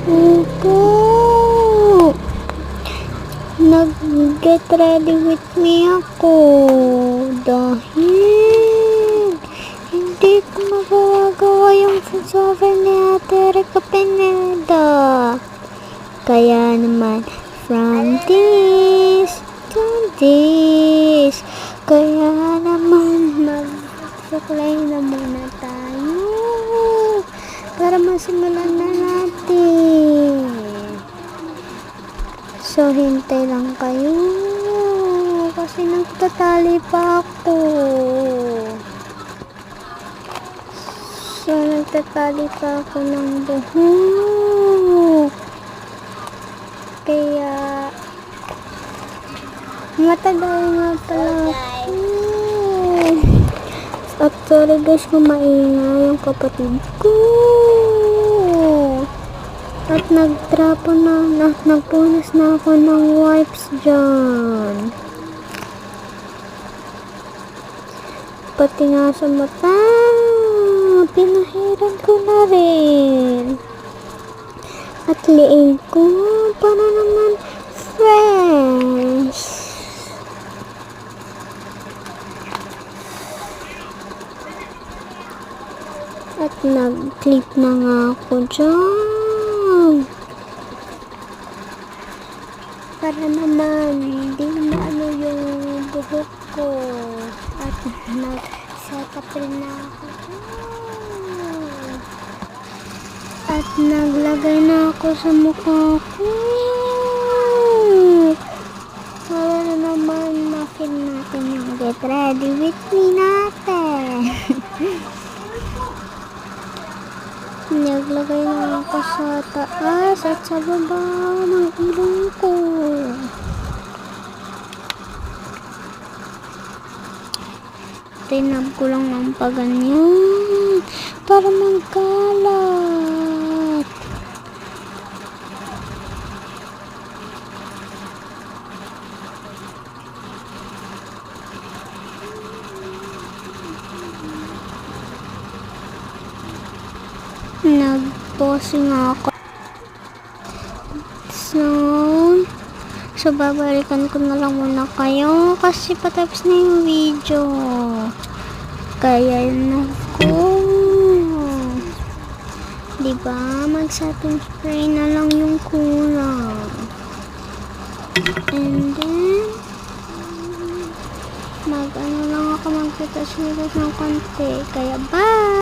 Opo. Nag-get ready with me ako. Dahil hindi ko magawa yung voiceover ni Ate Rica Pineda. Kaya naman, from this to this. Kaya naman, mag-supply na muna tayo. Para masimulan na natin. So, hintay lang kayo. Kasi nagtatali pa ako. So, nagtatali pa ako ng buhok. Kaya, matagal nga pala ako. At sorry guys, kumaingay yung kapatid ko. At nagtrapo na, nagpunas na ako ng wipes dyan. Pati nga sa mata, pinahiran ko na rin. At liin ko, para naman fresh. At nag-clip na nga ako dyan. Para naman hindi maano yung buhok ko. At nag-set up rin na ako dyan. At naglagay na ako sa mukha ko. Para na naman ma-film natin yung get ready with me natin. Naglagay na ako sa taas at sa baba ng ilong ko. Tinab ko lang ng paganyan para magkalat. Nag-pause nga ako. So babalikan ko na lang muna kayo kasi patapos na yung video. Kaya na ko. Diba? Mag-setting spray na lang yung kulang. And then mag-ano lang ako, magpitas-pitas ng konti. Kaya bye!